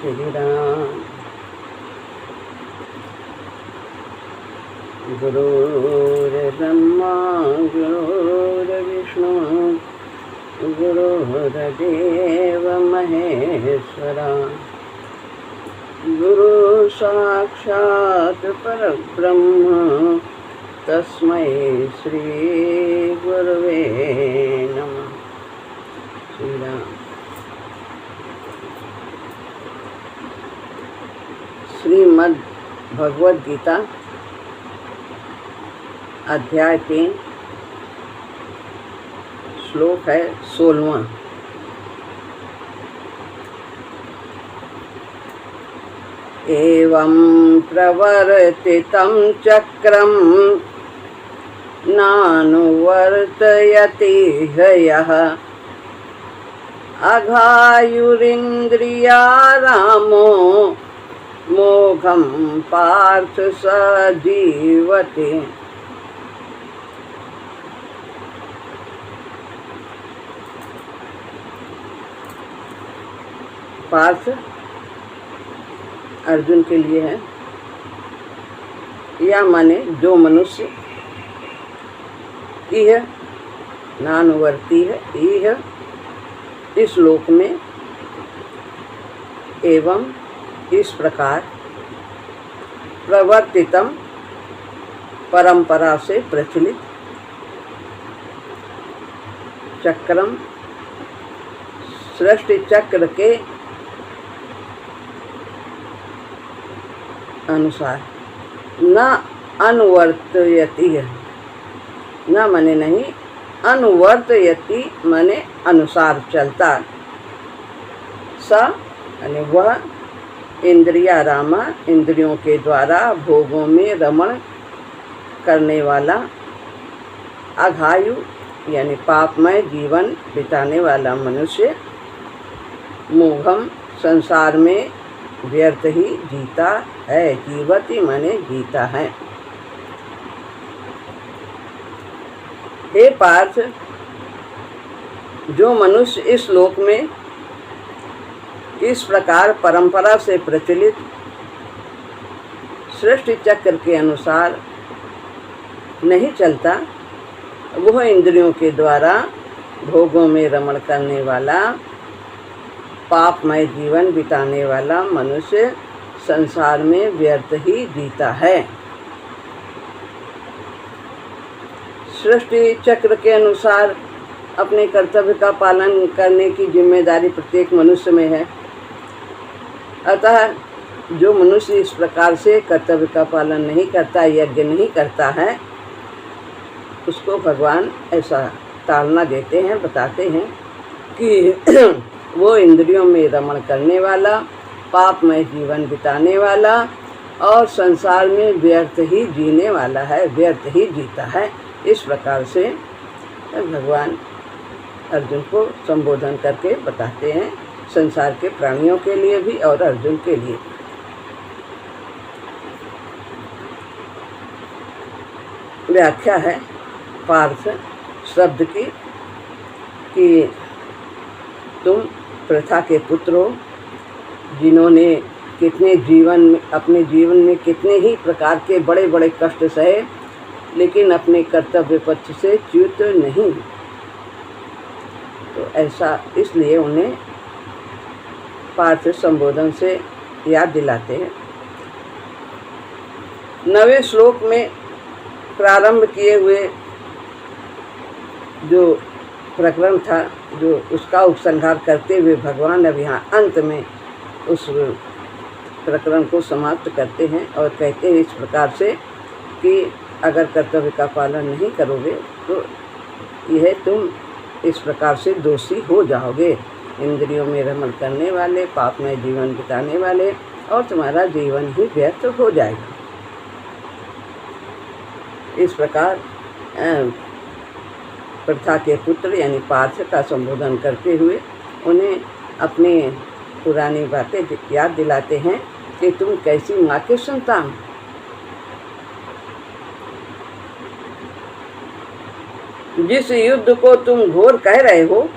श्री राम। गुरुर्ब्रह्मा गुरुर्विष्णु गुरुर्देव महेश्वरा, गुरु साक्षात् परब्रह्म तस्मै श्री गुरवे नमः। श्री राम। श्रीमद् भगवद गीता अध्याय 3 श्लोक है 16वां। एवं प्रवर्तितं चक्रं नानुवर्तयति ह्ययः अघायुरिन्द्रियारामो मोघं पार्थ स जीवति। पार्थ अर्जुन के लिए है, या माने जो मनुष्य यह नानुवर्ती है, यह इस लोक में एवं इस प्रकार प्रवर्तितम परंपरा से प्रचलित चक्रम सृष्टि चक्र के अनुसार न अनुवर्तयति है, न माने नहीं, अनुवर्तयति माने अनुसार चलता, स यानी वह इंद्रियारामा इंद्रियों के द्वारा भोगों में रमण करने वाला, अघायु यानी पापमय जीवन बिताने वाला मनुष्य, मोघम संसार में व्यर्थ ही जीता है। जीवति माने जीता है। हे पार्थ, जो मनुष्य इस लोक में इस प्रकार परंपरा से प्रचलित सृष्टि चक्र के अनुसार नहीं चलता, वह इंद्रियों के द्वारा भोगों में रमण करने वाला, पापमय जीवन बिताने वाला मनुष्य संसार में व्यर्थ ही जीता है। सृष्टि चक्र के अनुसार अपने कर्तव्य का पालन करने की जिम्मेदारी प्रत्येक मनुष्य में है। अतः जो मनुष्य इस प्रकार से कर्तव्य का पालन नहीं करता, यज्ञ नहीं करता है, उसको भगवान ऐसा ताड़ना देते हैं, बताते हैं कि वो इंद्रियों में रमण करने वाला, पापमय जीवन बिताने वाला और संसार में व्यर्थ ही जीने वाला है, व्यर्थ ही जीता है। इस प्रकार से भगवान अर्जुन को संबोधन करके बताते हैं, संसार के प्राणियों के लिए भी और अर्जुन के लिए। व्याख्या है पार्थ शब्द की कि तुम प्रथा के पुत्र हो, जिन्होंने अपने जीवन में कितने ही प्रकार के बड़े बड़े कष्ट सहे, लेकिन अपने कर्तव्य पथ से च्युत नहीं। तो ऐसा इसलिए उन्हें पार्थ संबोधन से याद दिलाते हैं। 9वें श्लोक में प्रारंभ किए हुए जो प्रकरण था, जो उसका उपसंहार करते हुए भगवान अब यहाँ अंत में उस प्रकरण को समाप्त करते हैं और कहते हैं इस प्रकार से कि अगर कर्तव्य का पालन नहीं करोगे तो यह तुम इस प्रकार से दोषी हो जाओगे, इंद्रियों में रमण करने वाले, पाप में जीवन बिताने वाले, और तुम्हारा जीवन ही व्यर्थ हो जाएगा। इस प्रकार प्रथा के पुत्र यानी पार्थ का संबोधन करते हुए उन्हें अपनी पुरानी बातें याद दिलाते हैं कि तुम कैसी माँ की संतान, जिस युद्ध को तुम घोर कह रहे हो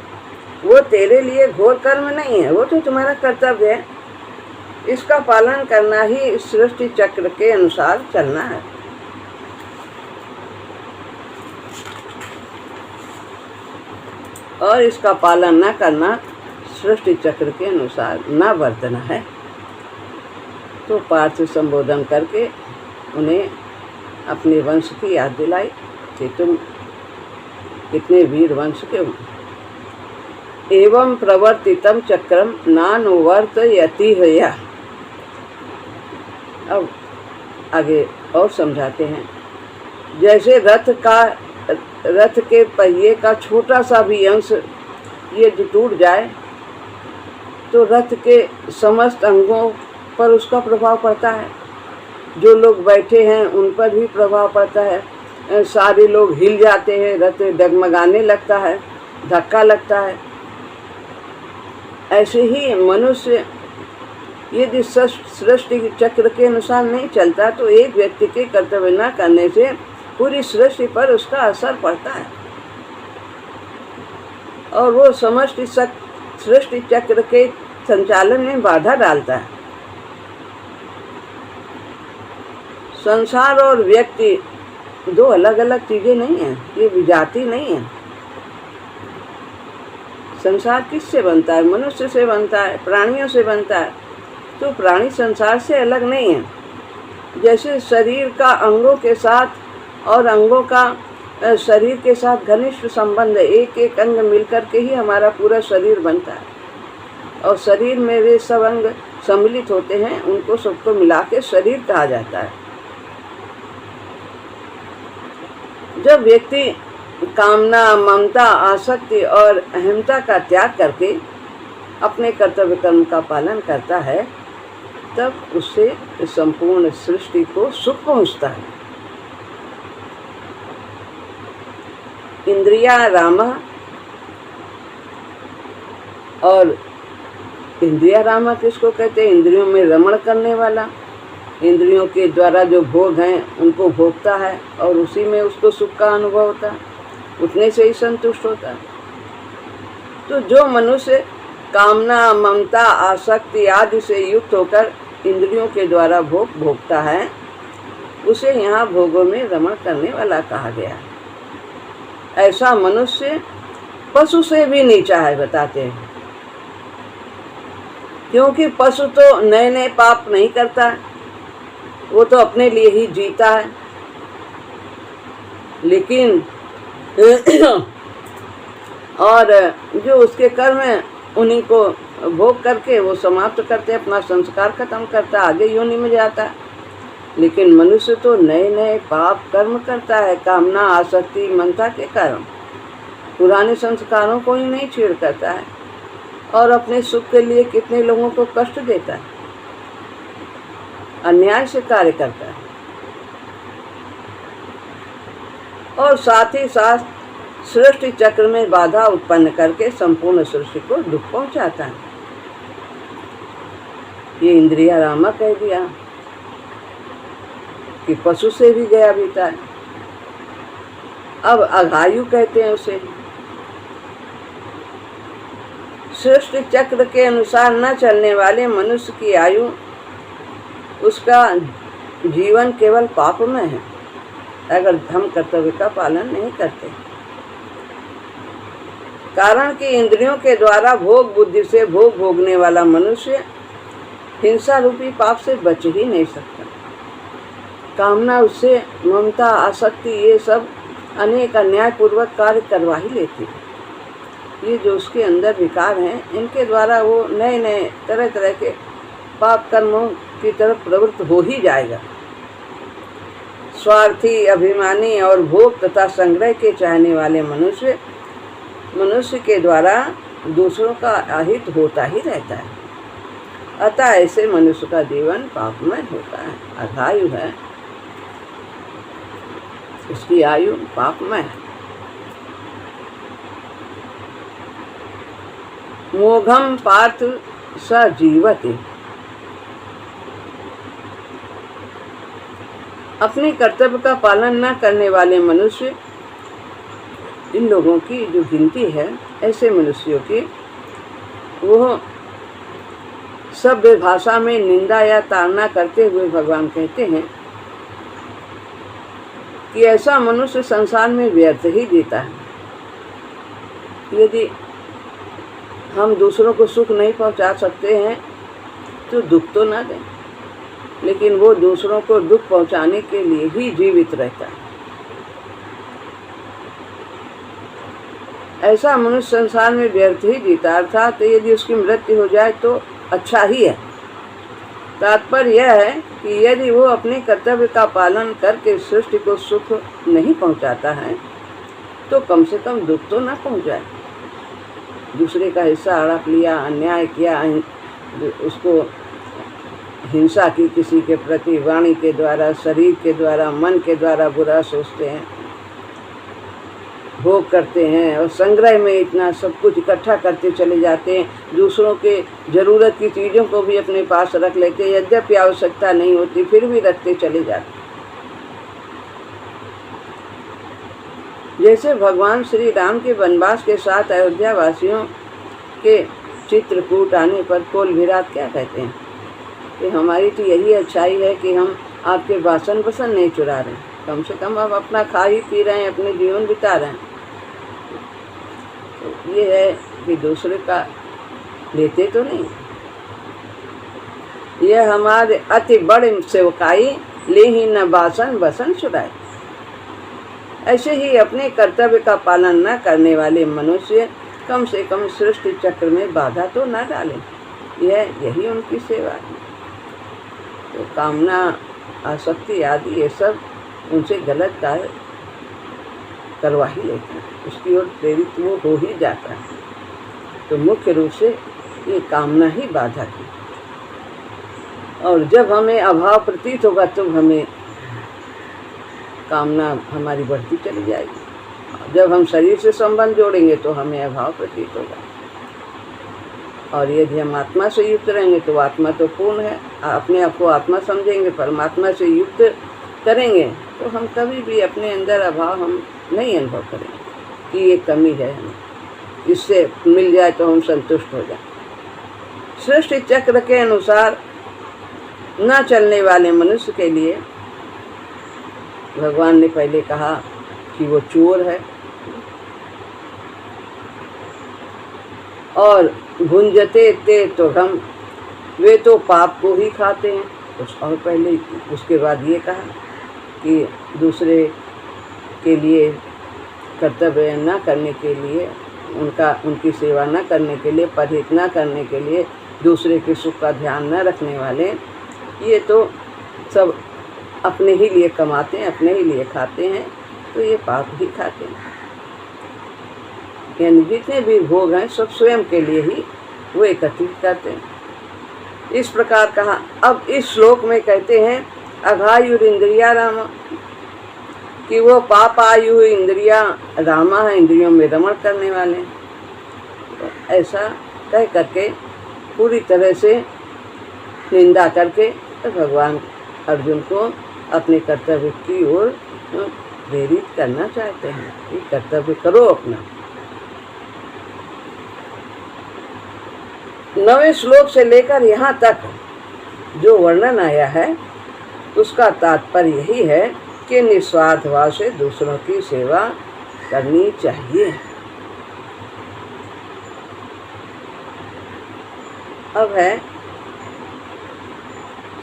वो तेरे लिए घोर कर्म नहीं है, वो तो तुम्हारा कर्तव्य है। इसका पालन करना ही सृष्टि चक्र के अनुसार चलना है। और इसका पालन न करना, सृष्टि चक्र के अनुसार न बरतना है। तो पार्थ संबोधन करके उन्हें अपने वंश की याद दिलाई कि तुम कितने वीर वंश के हो। एवं प्रवर्तितम चक्रम नानुवर्तयति हया। अब आगे और समझाते हैं। जैसे रथ के पहिए का छोटा सा भी अंश यदि टूट जाए तो रथ के समस्त अंगों पर उसका प्रभाव पड़ता है। जो लोग बैठे हैं उन पर भी प्रभाव पड़ता है। सारे लोग हिल जाते हैं, रथ डगमगाने लगता है, धक्का लगता है। ऐसे ही मनुष्य यदि सृष्टि चक्र के अनुसार नहीं चलता तो एक व्यक्ति के कर्तव्य न करने से पूरी सृष्टि पर उसका असर पड़ता है और वो समष्टि सृष्टि चक्र के संचालन में बाधा डालता है। संसार और व्यक्ति दो अलग अलग चीजें नहीं हैं, ये विजाति नहीं है। संसार किससे बनता है? मनुष्य से बनता है, प्राणियों से बनता है। तो प्राणी संसार से अलग नहीं है। जैसे शरीर का अंगों के साथ और अंगों का शरीर के साथ घनिष्ठ संबंध है, एक एक अंग मिलकर के ही हमारा पूरा शरीर बनता है और शरीर में वे सब अंग सम्मिलित होते हैं, उनको सबको मिला के शरीर कहा जाता है। जब व्यक्ति कामना, ममता, आसक्ति और अहमता का त्याग करके अपने कर्तव्य कर्म का पालन करता है तब उससे संपूर्ण सृष्टि को सुख पहुंचता है। इंद्रिया रामा, और इंद्रिया रामा किसको कहते हैं? इंद्रियों में रमण करने वाला, इंद्रियों के द्वारा जो भोग हैं उनको भोगता है और उसी में उसको सुख का अनुभव होता है, उतने से ही संतुष्ट होता है। तो जो मनुष्य कामना, ममता, आसक्ति आदि से युक्त होकर इंद्रियों के द्वारा भोग भोगता है उसे यहाँ भोगों में रमण करने वाला कहा गया। ऐसा मनुष्य पशु से भी नीचा है, बताते हैं। क्योंकि पशु तो नए नए पाप नहीं करता है, वो तो अपने लिए ही जीता है। लेकिन और जो उसके कर्म हैं उन्हीं को भोग करके वो समाप्त करते, अपना संस्कार खत्म करता, आगे योनि में जाता है। लेकिन मनुष्य तो नए नए पाप कर्म करता है, कामना, आसक्ति, ममता के कारण पुराने संस्कारों को ही नहीं छेड़ करता है और अपने सुख के लिए कितने लोगों को कष्ट देता है, अन्याय से कार्य करता है और साथ ही साथ सृष्टि चक्र में बाधा उत्पन्न करके संपूर्ण सृष्टि को दुख पहुंचाता है। ये इंद्रिया रामा कह दिया कि पशु से भी गया बीता है। अब अघायु कहते हैं उसे। सृष्टि चक्र के अनुसार न चलने वाले मनुष्य की आयु, उसका जीवन केवल पाप में है अगर हम कर्तव्य का पालन नहीं करते। कारण कि इंद्रियों के द्वारा भोग बुद्धि से भोग भोगने वाला मनुष्य हिंसा रूपी पाप से बच ही नहीं सकता। कामना उससे, ममता, आसक्ति, ये सब अनेक अन्यायपूर्वक कार्य करवा ही लेती है। ये जो उसके अंदर विकार हैं, इनके द्वारा वो नए नए तरह तरह के पाप कर्मों की तरफ प्रवृत्त हो ही जाएगा। स्वार्थी, अभिमानी और भोग तथा संग्रह के चाहने वाले मनुष्य के द्वारा दूसरों का अहित होता ही रहता है। अतः ऐसे मनुष्य का जीवन पापमय होता है, अघायु है, उसकी आयु पापमय है। मोघम पार्थ स जीवति। अपने कर्तव्य का पालन न करने वाले मनुष्य, इन लोगों की जो गिनती है ऐसे मनुष्यों की, वो सभ्य भाषा में निंदा या ताड़ना करते हुए भगवान कहते हैं कि ऐसा मनुष्य संसार में व्यर्थ ही जीता है। यदि हम दूसरों को सुख नहीं पहुंचा सकते हैं तो दुख तो ना दें, लेकिन वो दूसरों को दुख पहुंचाने के लिए ही जीवित रहता है। ऐसा मनुष्य संसार में व्यर्थ ही जीता, अर्थात यदि उसकी मृत्यु हो जाए तो अच्छा ही है। तात्पर्य यह है कि यदि वो अपने कर्तव्य का पालन करके सृष्टि को सुख नहीं पहुंचाता है तो कम से कम दुख तो ना पहुंचाए। दूसरे का हिस्सा हड़प लिया, अन्याय किया, उसको हिंसा की, किसी के प्रति वाणी के द्वारा, शरीर के द्वारा, मन के द्वारा बुरा सोचते हैं, भोग करते हैं और संग्रह में इतना सब कुछ इकट्ठा करते चले जाते हैं। दूसरों के ज़रूरत की चीज़ों को भी अपने पास रख लेते हैं, यद्यपि आवश्यकता नहीं होती फिर भी रखते चले जाते। जैसे भगवान श्री राम के वनवास के साथ अयोध्या वासियों के चित्रकूट आने पर कोल विराट क्या कहते हैं कि हमारी तो यही अच्छाई है कि हम आपके वासन बसन नहीं चुरा रहे, कम से कम आप अपना खा ही पी रहे हैं, अपने जीवन बिता रहे हैं। तो ये है कि दूसरे का लेते तो नहीं। यह हमारे अति बड़े सेवकाई ले ही न वासन बसन चुराए। ऐसे ही अपने कर्तव्य का पालन न करने वाले मनुष्य कम से कम सृष्टि चक्र में बाधा तो न डालें। यही उनकी सेवा है। तो कामना, आसक्ति आदि ये सब उनसे गलत कार्य करवा ही लेते हैं, उसकी ओर प्रेरित वो हो ही जाता है। तो मुख्य रूप से ये कामना ही बाधा की। और जब हमें अभाव प्रतीत होगा तो हमें कामना हमारी बढ़ती चली जाएगी। जब हम शरीर से संबंध जोड़ेंगे तो हमें अभाव प्रतीत होगा। और यदि हम आत्मा से युक्त रहेंगे तो आत्मा तो पूर्ण है, अपने आप को आत्मा समझेंगे, परमात्मा से युक्त करेंगे तो हम कभी भी अपने अंदर अभाव हम नहीं अनुभव करेंगे कि ये कमी है, हमें इससे मिल जाए तो हम संतुष्ट हो जाए। सृष्टि चक्र के अनुसार न चलने वाले मनुष्य के लिए भगवान ने पहले कहा कि वो चोर है और भुंजते ते तो हम, वे तो पाप को ही खाते हैं। और पहले उसके बाद ये कहा कि दूसरे के लिए कर्तव्य न करने के लिए, उनकी सेवा न करने के लिए, परहित न करने के लिए, दूसरे के सुख का ध्यान न रखने वाले, ये तो सब अपने ही लिए कमाते हैं, अपने ही लिए खाते हैं, तो ये पाप ही खाते हैं। यानी जितने भी भोग हैं सब स्वयं के लिए ही वो एकत्रित करते हैं। इस प्रकार कहा। अब इस श्लोक में कहते हैं अघायुर इंद्रिया रामा, कि वो पाप आयु इंद्रिया रामा है, इंद्रियों में रमण करने वाले। तो ऐसा कह करके पूरी तरह से निंदा करके तो भगवान अर्जुन को अपने कर्तव्य की ओर प्रेरित करना चाहते हैं कि कर्तव्य करो अपना। 9वें श्लोक से लेकर यहाँ तक जो वर्णन आया है उसका तात्पर्य यही है कि निस्वार्थ भाव से दूसरों की सेवा करनी चाहिए। अब है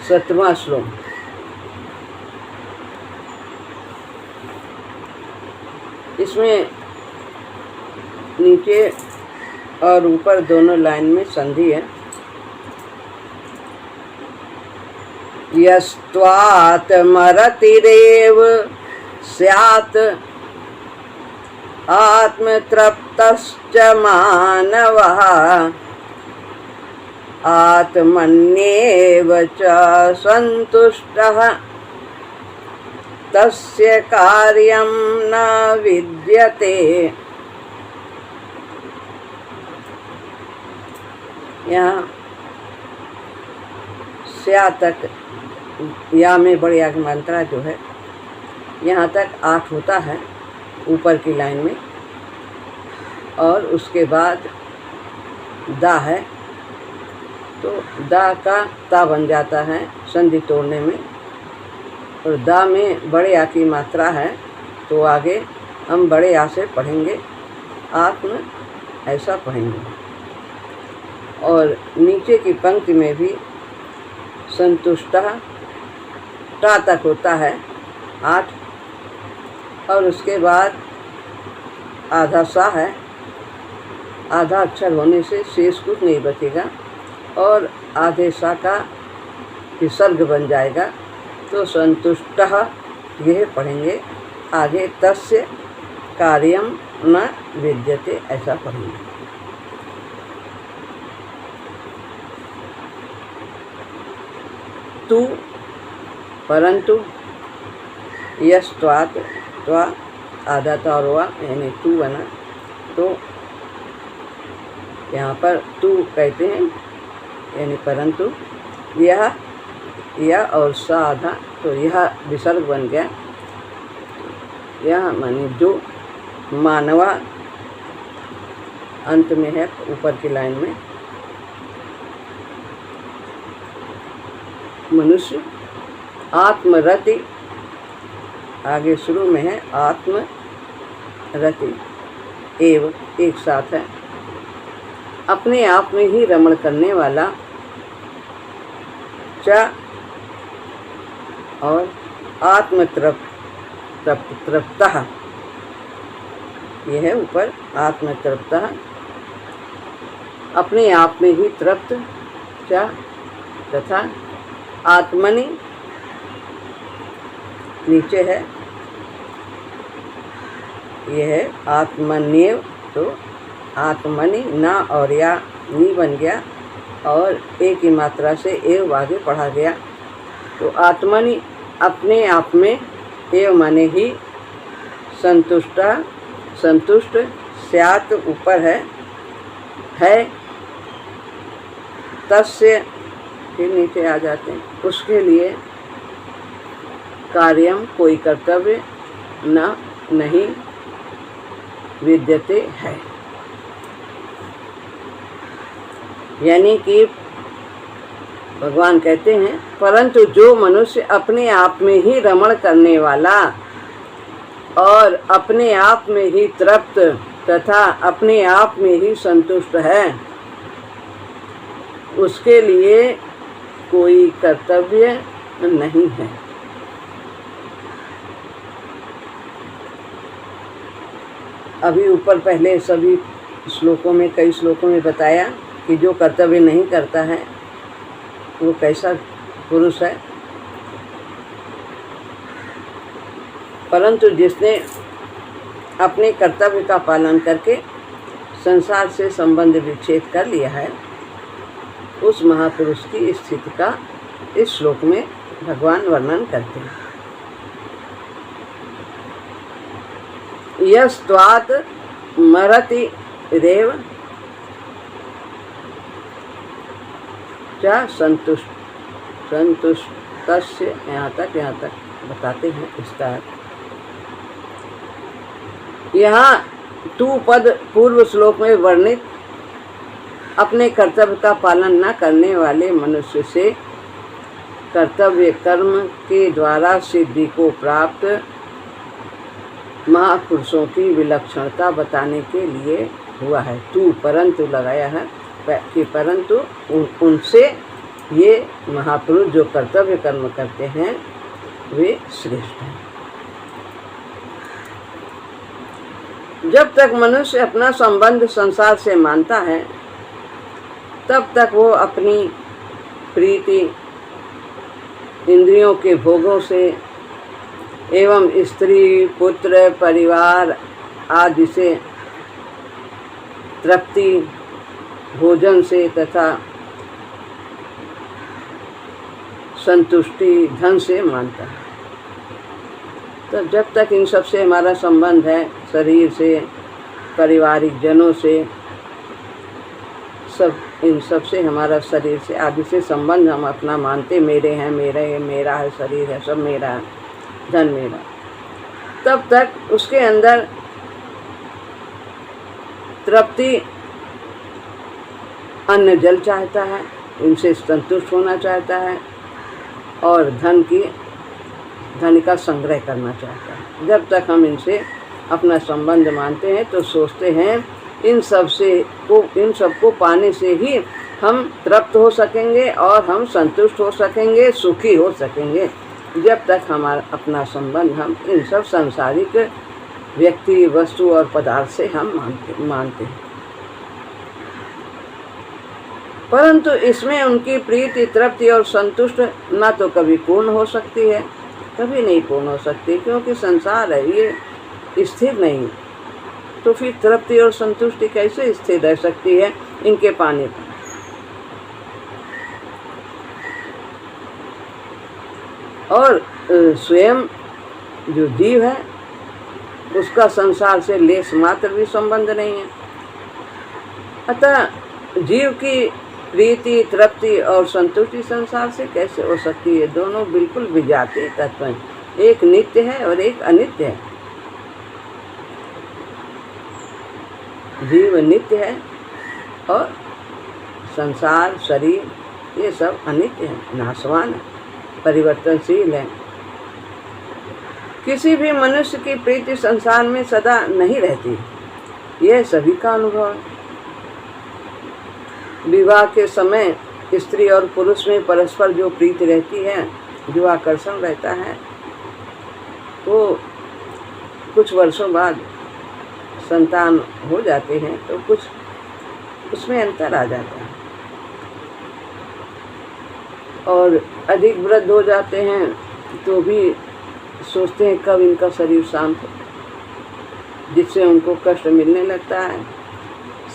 7वां श्लोक। इसमें नीचे और ऊपर दोनों लाइन में संधि है। यस्त्वात् मरतिरेव स्यात् आत्मतृप्तश्च मानवः आत्मन्येव च सन्तुष्टः तस्य कार्यं न विद्यते। यहाँ स्या तक, या में बड़ी आगमंत्रा जो है यहाँ तक 8 होता है ऊपर की लाइन में, और उसके बाद दा है तो दा का ता बन जाता है संधि तोड़ने में, और दा में बड़े आ की मात्रा है तो आगे हम बड़े आ से पढ़ेंगे, आत्म ऐसा पढ़ेंगे। और नीचे की पंक्ति में भी संतुष्टः टा तक होता है 8, और उसके बाद आधा सा है, आधा अक्षर होने से शेष कुछ नहीं बचेगा और आधे सा का विसर्ग बन जाएगा। तो संतुष्टः यह पढ़ेंगे, आगे तस्य कार्यम न विद्यते ऐसा पढ़ेंगे। तू परंतु यस्त्वात् त्वा आधा ता और हुआ यानी तू बना, तो यहाँ पर तू कहते हैं यानी परंतु, यह और सा आधा, तो यह विसर्ग बन गया। यह माने जो मानवा अंत में है ऊपर की लाइन में, मनुष्य आत्मरति आगे शुरू में है, आत्मरति एव एक साथ है, अपने आप में ही रमण करने वाला, च और आत्मतृप्तः यह है ऊपर, आत्मतृप्तः अपने आप में ही तृप्त, च तथा आत्मनि नीचे है, यह है आत्मन्येव, तो आत्मनि ना और या नी बन गया और एक ही मात्रा से एव आगे पढ़ा गया। तो आत्मनि अपने आप में, एव माने ही, संतुष्ट स्यात् ऊपर है तस्य फिर नीचे आ जाते हैं, उसके लिए कार्यम कोई कर्तव्य न नहीं विद्यते है, यानी कि भगवान कहते हैं परंतु जो मनुष्य अपने आप में ही रमण करने वाला और अपने आप में ही तृप्त तथा अपने आप में ही संतुष्ट है, उसके लिए कोई कर्तव्य नहीं है। अभी ऊपर पहले सभी श्लोकों में, कई श्लोकों में बताया कि जो कर्तव्य नहीं करता है वो कैसा पुरुष है, परंतु जिसने अपने कर्तव्य का पालन करके संसार से संबंध विच्छेद कर लिया है, उस महापुरुष की स्थिति का इस श्लोक में भगवान वर्णन करते हैं। यस्त्वात् मरति रेव च संतुष्टस्य, यहाँ तक बताते हैं इसका। यहाँ तू पद पूर्व श्लोक में वर्णित अपने कर्तव्य का पालन न करने वाले मनुष्य से कर्तव्य कर्म के द्वारा सिद्धि को प्राप्त महापुरुषों की विलक्षणता बताने के लिए हुआ है। तू परंतु लगाया है कि परंतु उनसे ये महापुरुष जो कर्तव्य कर्म करते हैं वे श्रेष्ठ हैं। जब तक मनुष्य अपना संबंध संसार से मानता है तब तक वो अपनी प्रीति इंद्रियों के भोगों से एवं स्त्री पुत्र परिवार आदि से तृप्ति भोजन से तथा संतुष्टि धन से मानता है। तो जब तक इन सब से हमारा संबंध है, शरीर से, पारिवारिक जनों से, सब इन सब से हमारा शरीर से आदि से संबंध हम अपना मानते, मेरे हैं, मेरा है, शरीर है, सब मेरा है, धन मेरा, तब तक उसके अंदर तृप्ति अन्न जल चाहता है, इनसे संतुष्ट होना चाहता है और धन का संग्रह करना चाहता है। जब तक हम इनसे अपना संबंध मानते हैं तो सोचते हैं इन सबको पाने से ही हम तृप्त हो सकेंगे और हम संतुष्ट हो सकेंगे, सुखी हो सकेंगे। जब तक हमारा अपना संबंध हम इन सब सांसारिक व्यक्ति, वस्तु और पदार्थ से हम मानते हैं। परंतु इसमें उनकी प्रीति, तृप्ति और संतुष्ट ना तो कभी पूर्ण हो सकती है, कभी नहीं पूर्ण हो सकती, क्योंकि संसार है, ये स्थिर नहीं। तो फिर तृप्ति और संतुष्टि कैसे स्थिर रह सकती है इनके पाने पर? और स्वयं जो जीव है उसका संसार से लेस मात्र भी संबंध नहीं है। अतः जीव की प्रीति, तृप्ति और संतुष्टि संसार से कैसे हो सकती है? दोनों बिल्कुल विजातीय तत्व हैं, एक नित्य है और एक अनित्य है। जीव नित्य है और संसार, शरीर ये सब अनित्य है, नाशवान है, परिवर्तनशील है। किसी भी मनुष्य की प्रीति संसार में सदा नहीं रहती, यह सभी का अनुभव है। विवाह के समय स्त्री और पुरुष में परस्पर जो प्रीति रहती है, जो आकर्षण रहता है, वो कुछ वर्षों बाद संतान हो जाते हैं तो कुछ उसमें अंतर आ जाता है और अधिक वृद्ध हो जाते हैं तो भी सोचते हैं कब इनका शरीर शांत हो, जिससे उनको कष्ट मिलने लगता है,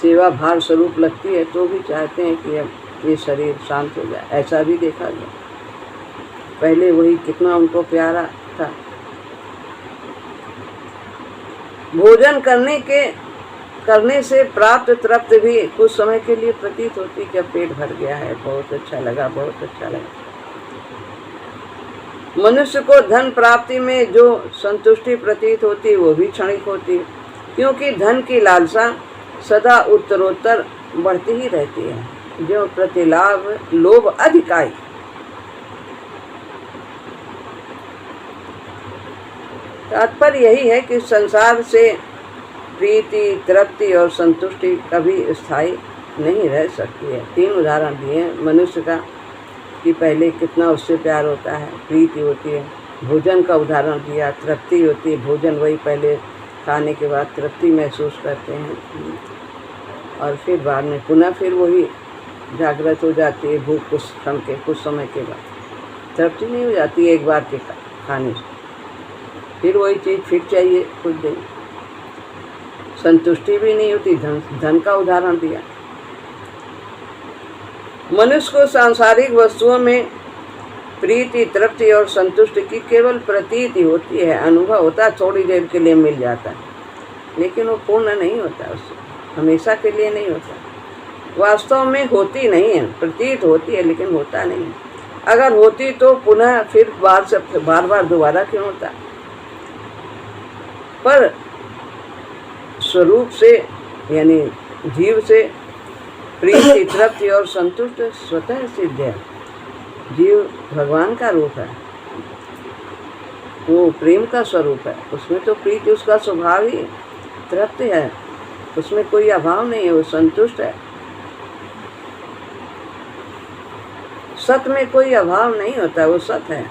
सेवा भार स्वरूप लगती है, तो भी चाहते हैं कि अब ये शरीर शांत हो जाए। ऐसा भी देखा गया। पहले वही कितना उनको प्यारा था। भोजन करने से प्राप्त तृप्ति भी कुछ समय के लिए प्रतीत होती कि अब पेट भर गया है, बहुत अच्छा लगा, बहुत अच्छा लगा। मनुष्य को धन प्राप्ति में जो संतुष्टि प्रतीत होती वो भी क्षणिक होती, क्योंकि धन की लालसा सदा उत्तरोत्तर बढ़ती ही रहती है, जो प्रतिलाभ लोभ अधिकाई। तात्पर्य यही है कि संसार से प्रीति, तृप्ति और संतुष्टि कभी स्थायी नहीं रह सकती है। 3 उदाहरण दिए मनुष्य का कि पहले कितना उससे प्यार होता है, प्रीति होती है। भोजन का उदाहरण दिया, तृप्ति होती है, भोजन वही पहले खाने के बाद तृप्ति महसूस करते हैं और फिर बाद में पुनः फिर वही जागृत हो जाती है भूख कुछ समय के बाद। तृप्ति नहीं हो जाती एक बार के खाने से, फिर वही चीज़ फिर चाहिए कुछ दिन। संतुष्टि भी नहीं होती। धन का उदाहरण दिया। मनुष्य को सांसारिक वस्तुओं में प्रीति, तृप्ति और संतुष्टि की केवल प्रतीति होती है, अनुभव होता है, थोड़ी देर के लिए मिल जाता है, लेकिन वो पूर्ण नहीं होता, उससे हमेशा के लिए नहीं होता। वास्तव में होती नहीं है, प्रतीत होती है लेकिन होता नहीं है। अगर होती तो पुनः फिर बार बार दोबारा क्यों होता? पर स्वरूप से यानी जीव से प्रीति, तृप्ति और संतुष्ट स्वतः सिद्ध है। जीव भगवान का रूप है, वो प्रेम का स्वरूप है, उसमें तो प्रीति उसका स्वभाव ही तृप्ति है, उसमें कोई अभाव नहीं है, वो संतुष्ट है। सत में कोई अभाव नहीं होता, वो सत है,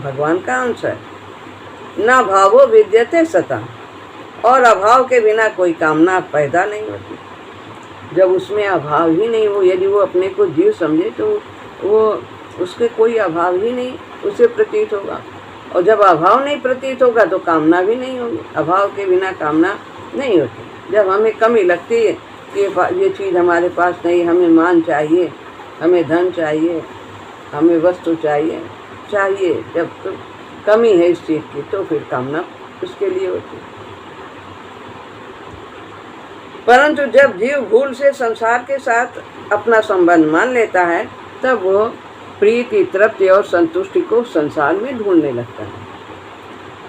भगवान का अंश है। ना भावो विद्यते सता, और अभाव के बिना कोई कामना पैदा नहीं होती। जब उसमें अभाव ही नहीं हो, यदि वो अपने को जीव समझे तो वो उसके कोई अभाव ही नहीं उसे प्रतीत होगा, और जब अभाव नहीं प्रतीत होगा तो कामना भी नहीं होगी। अभाव के बिना कामना नहीं होती। जब हमें कमी लगती है कि ये चीज़ हमारे पास नहीं, हमें मान चाहिए, हमें धन चाहिए, हमें वस्तु चाहिए, जब तो कमी है इस चीज़ की, तो फिर कामना उसके लिए होती है। परंतु जब जीव भूल से संसार के साथ अपना संबंध मान लेता है, तब वो प्रीति, तृप्ति और संतुष्टि को संसार में ढूंढने लगता है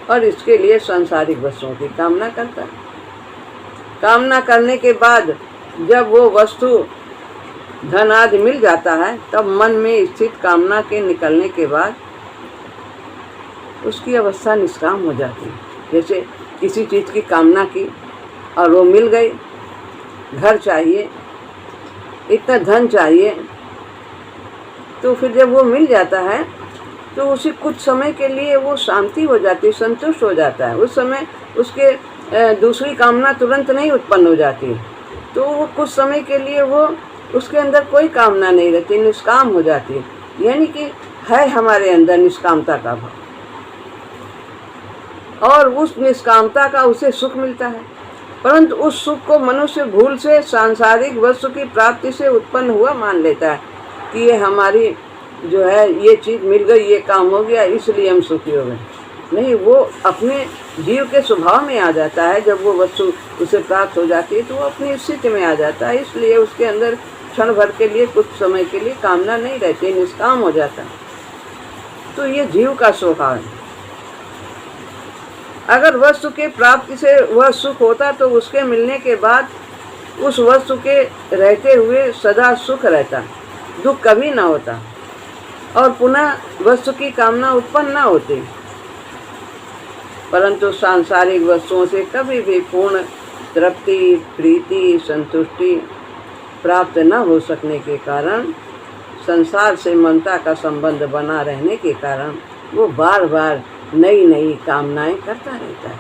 और इसके लिए सांसारिक वस्तुओं की कामना करता है। कामना करने के बाद जब वो वस्तु धन आदि मिल जाता है, तब मन में स्थित कामना के निकलने के बाद उसकी अवस्था निष्काम हो जाती है। जैसे किसी चीज़ की कामना की और वो मिल गई, घर चाहिए, इतना धन चाहिए, तो फिर जब वो मिल जाता है तो उसी कुछ समय के लिए वो शांति हो जाती है, संतुष्ट हो जाता है। उस समय उसके दूसरी कामना तुरंत नहीं उत्पन्न हो जाती, तो वो कुछ समय के लिए वो उसके अंदर कोई कामना नहीं रहती, निष्काम हो जाती है। यानी कि है हमारे अंदर निष्कामता का भाव, और उस निष्कामता का उसे सुख मिलता है। परंतु उस सुख को मनुष्य भूल से सांसारिक वस्तु की प्राप्ति से उत्पन्न हुआ मान लेता है कि ये हमारी जो है ये चीज़ मिल गई, ये काम हो गया, इसलिए हम सुखी हो गए। नहीं, वो अपने जीव के स्वभाव में आ जाता है। जब वो वस्तु उसे प्राप्त हो जाती है तो वो अपनी स्थिति में आ जाता है, इसलिए उसके अंदर क्षण भर के लिए, कुछ समय के लिए कामना नहीं रहती, निष्काम हो जाता है। तो ये जीव का स्वभाव है। अगर वस्तु के प्राप्ति से वह सुख होता तो उसके मिलने के बाद उस वस्तु के रहते हुए सदा सुख रहता, दुख कभी ना होता, और पुनः वस्तु की कामना उत्पन्न ना होती। परंतु सांसारिक वस्तुओं से कभी भी पूर्ण तृप्ति, प्रीति, संतुष्टि प्राप्त न हो सकने के कारण, संसार से ममता का संबंध बना रहने के कारण वो बार बार नई नई कामनाएं करता रहता है।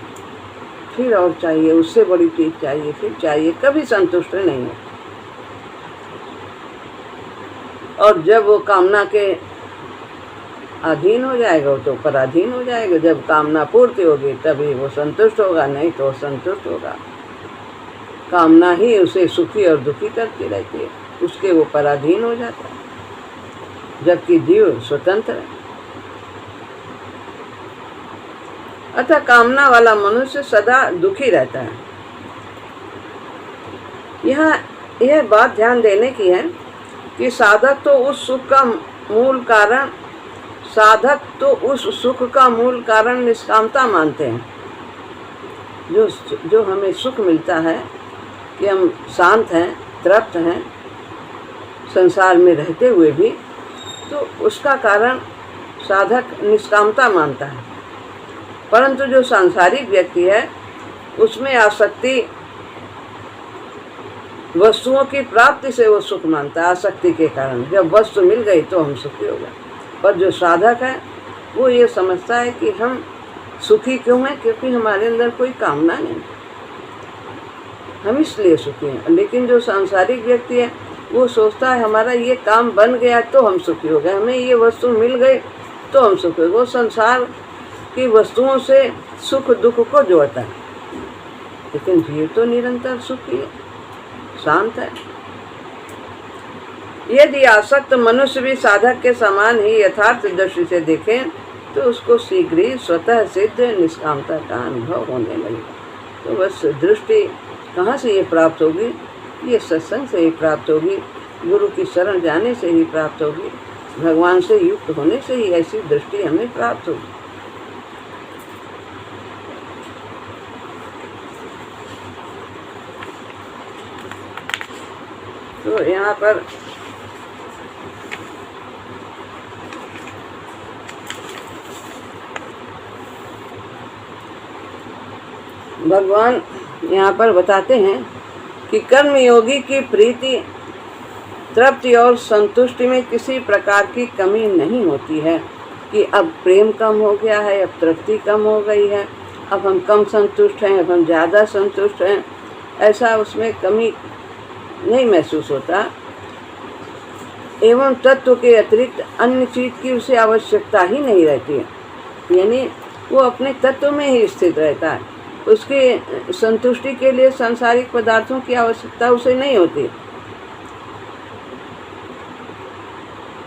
फिर और चाहिए, उससे बड़ी चीज़ चाहिए, फिर चाहिए, कभी संतुष्ट नहीं है। और जब वो कामना के अधीन हो जाएगा तो पराधीन हो जाएगा। जब कामना पूर्ति होगी तभी वो संतुष्ट होगा, नहीं तो संतुष्ट होगा। कामना ही उसे सुखी और दुखी करती रहती है, उसके वो पराधीन हो जाता है, जबकि जीव स्वतंत्र है। अतः कामना वाला मनुष्य सदा दुखी रहता है। यहाँ यह बात ध्यान देने की है कि साधक तो उस सुख का मूल कारण निष्कामता मानते हैं। जो हमें सुख मिलता है कि हम शांत हैं, तृप्त हैं संसार में रहते हुए भी, तो उसका कारण साधक निष्कामता मानता है। परंतु जो सांसारिक व्यक्ति है उसमें आसक्ति, वस्तुओं की प्राप्ति से वो सुख मानता है, आसक्ति के कारण। जब वस्तु मिल गई तो हम सुखी हो गए। पर जो साधक है वो ये समझता है कि हम सुखी क्यों हैं, क्योंकि हमारे अंदर कोई कामना नहीं, हम इसलिए सुखी हैं। लेकिन जो सांसारिक व्यक्ति है वो सोचता है हमारा ये काम बन गया तो हम सुखी हो गए, हमें ये वस्तु मिल गई तो हम सुखी हो गए। वो संसार की वस्तुओं से सुख दुख को जोड़ता है। लेकिन जीव तो निरंतर सुखी है, शांत है। यदि आसक्त मनुष्य भी साधक के समान ही यथार्थ दृष्टि से देखें तो उसको शीघ्र ही स्वतः सिद्ध निष्कामता का अनुभव होने लगेगा। तो बस दृष्टि कहाँ से ये प्राप्त होगी? ये सत्संग से ही प्राप्त होगी, गुरु की शरण जाने से ही प्राप्त होगी, भगवान से युक्त होने से ही ऐसी दृष्टि हमें प्राप्त होगी। तो यहाँ पर भगवान यहाँ पर बताते हैं कि कर्म योगी की प्रीति, तृप्ति और संतुष्टि में किसी प्रकार की कमी नहीं होती है कि अब प्रेम कम हो गया है, अब तृप्ति कम हो गई है, अब हम कम संतुष्ट हैं, अब हम ज़्यादा संतुष्ट हैं, ऐसा उसमें कमी नहीं महसूस होता। एवं तत्व के अतिरिक्त अन्य चीज़ की उसे आवश्यकता ही नहीं रहती है, यानी वो अपने तत्व में ही स्थित रहता है। उसकी संतुष्टि के लिए सांसारिक पदार्थों की आवश्यकता उसे नहीं होती।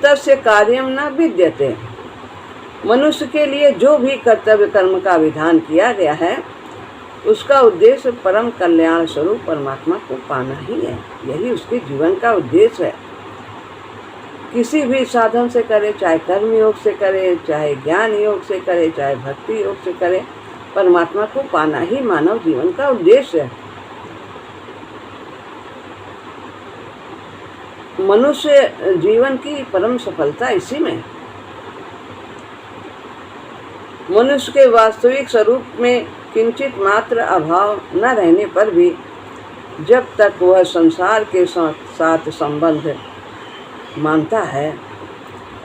तस्य कार्यम न विद्यते। मनुष्य के लिए जो भी कर्तव्य कर्म का विधान किया गया है उसका उद्देश्य परम कल्याण स्वरूप परमात्मा को पाना ही है। यही उसके जीवन का उद्देश्य है। किसी भी साधन से करे, चाहे कर्म योग से करे, चाहे ज्ञान योग से करे, चाहे भक्ति योग से करे, परमात्मा को पाना ही मानव जीवन का उद्देश्य है। मनुष्य जीवन की परम सफलता इसी में है। मनुष्य के वास्तविक स्वरूप में किंचित मात्र अभाव न रहने पर भी जब तक वह संसार के साथ संबंध मानता है,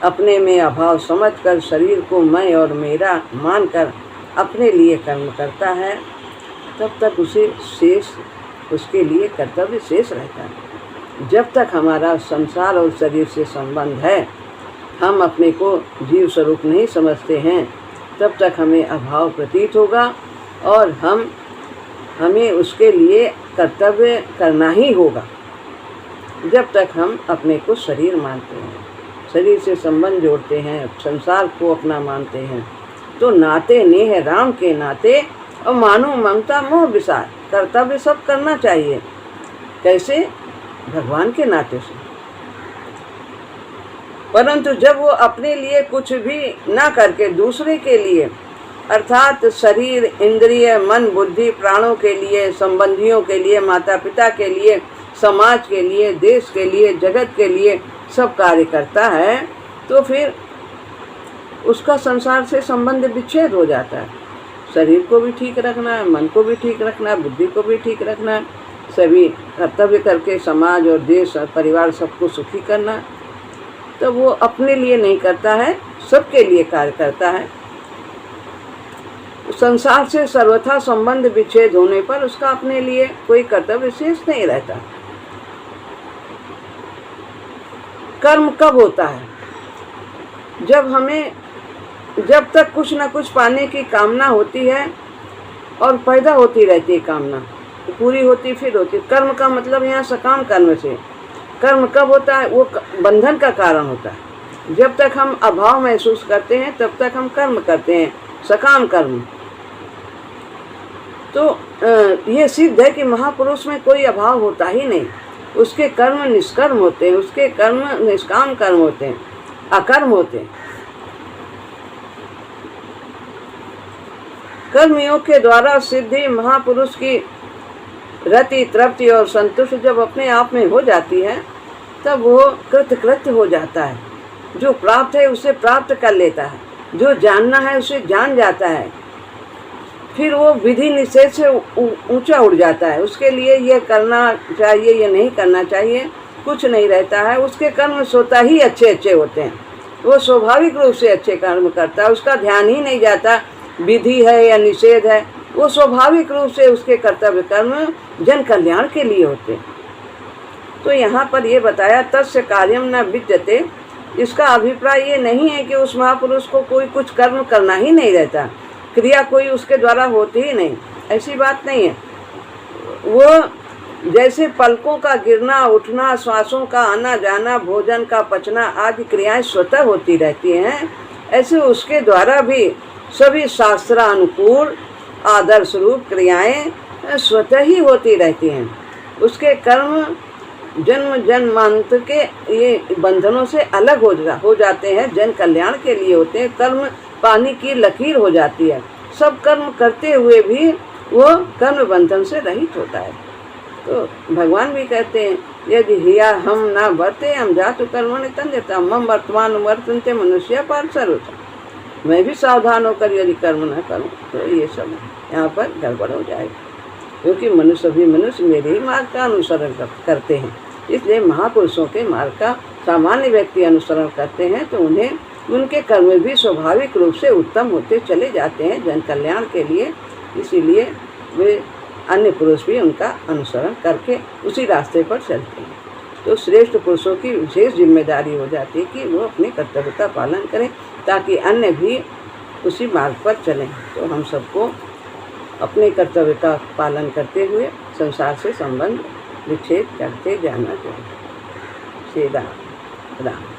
अपने में अभाव समझकर शरीर को मैं और मेरा मानकर अपने लिए कर्म करता है, तब तक उसके लिए कर्तव्य शेष रहता है। जब तक हमारा संसार और शरीर से संबंध है, हम अपने को जीव स्वरूप नहीं समझते हैं, तब तक हमें अभाव प्रतीत होगा और हमें उसके लिए कर्तव्य करना ही होगा। जब तक हम अपने को शरीर मानते हैं, शरीर से संबंध जोड़ते हैं, संसार को अपना मानते हैं, तो नाते नेह राम के नाते और मानो ममता मोह विसार, कर्तव्य सब करना चाहिए। कैसे? भगवान के नाते से। परंतु जब वो अपने लिए कुछ भी ना करके दूसरे के लिए, अर्थात शरीर, इंद्रिय, मन, बुद्धि, प्राणों के लिए, संबंधियों के लिए, माता पिता के लिए, समाज के लिए, देश के लिए, जगत के लिए सब कार्य करता है, तो फिर उसका संसार से संबंध विच्छेद हो जाता है। शरीर को भी ठीक रखना है, मन को भी ठीक रखना है, बुद्धि को भी ठीक रखना है, सभी कर्तव्य करके समाज और देश और परिवार सबको सुखी करना है। तो वो अपने लिए नहीं करता है, सबके लिए कार्य करता है। संसार से सर्वथा संबंध विच्छेद होने पर उसका अपने लिए कोई कर्तव्य शेष नहीं रहता। कर्म कब होता है? जब तक कुछ न कुछ पाने की कामना होती है और पैदा होती रहती है कामना, तो पूरी होती फिर होती। कर्म का मतलब यहाँ सकाम कर्म से। कर्म कब होता है? वो बंधन का कारण होता है। जब तक हम अभाव महसूस करते हैं तब तक हम कर्म करते हैं, सकाम कर्म। तो ये सिद्ध है कि महापुरुष में कोई अभाव होता ही नहीं। उसके कर्म निष्कर्म होते हैं, उसके कर्म निष्काम कर्म होते हैं, अकर्म होते हैं। कर्मयोग के द्वारा सिद्धि महापुरुष की रति, तृप्ति और संतुष्टि जब अपने आप में हो जाती है, तब वो कृतकृत्य हो जाता है। जो प्राप्त है उसे प्राप्त कर लेता है, जो जानना है उसे जान जाता है। फिर वो विधि निषेध से ऊंचा उड़ जाता है। उसके लिए ये करना चाहिए, ये नहीं करना चाहिए, कुछ नहीं रहता है। उसके कर्म स्वतः ही अच्छे अच्छे होते हैं। वो स्वाभाविक रूप से अच्छे कर्म करता है, उसका ध्यान ही नहीं जाता विधि है या निषेध है। वो स्वाभाविक रूप से उसके कर्तव्य कर्म जन कल्याण के लिए होते हैं। तो यहाँ पर ये बताया तस्य कार्यम न विद्यते। इसका अभिप्राय ये नहीं है कि उस महापुरुष को कोई कुछ कर्म करना ही नहीं रहता, क्रिया कोई उसके द्वारा होती ही नहीं, ऐसी बात नहीं है। वो जैसे पलकों का गिरना, उठना, श्वासों का आना जाना, भोजन का पचना आदि क्रियाएं स्वतः होती रहती हैं, ऐसे उसके द्वारा भी सभी शास्त्रानुकूल आदर्श रूप क्रियाएं स्वतः ही होती रहती हैं। उसके कर्म जन्म जन्मांतर के ये बंधनों से अलग हो जाते हैं, जन कल्याण के लिए होते हैं। कर्म पानी की लकीर हो जाती है। सब कर्म करते हुए भी वो कर्म बंधन से रहित होता है। तो भगवान भी कहते हैं यदि हिया हम ना वर्ते हम जातु कर्मणि तन्यता मम वर्तमान वर्तन्ते मनुष्य पार्थ सर्वथा। मैं भी सावधान होकर यदि कर्म न करूं तो ये सब यहाँ पर गड़बड़ हो जाएगा, क्योंकि सभी मनुष्य मेरे ही मार्ग का अनुसरण करते हैं। इसलिए महापुरुषों के मार्ग का सामान्य व्यक्ति अनुसरण करते हैं तो उन्हें उनके कर्म भी स्वाभाविक रूप से उत्तम होते चले जाते हैं जन कल्याण के लिए। इसीलिए वे अन्य पुरुष भी उनका अनुसरण करके उसी रास्ते पर चलते हैं। तो श्रेष्ठ पुरुषों की विशेष जिम्मेदारी हो जाती है कि वो अपने कर्तव्य का पालन करें ताकि अन्य भी उसी मार्ग पर चलें। तो हम सबको अपने कर्तव्य का पालन करते हुए संसार से संबंध विच्छेद करते जाना चाहिए। श्री राम राम।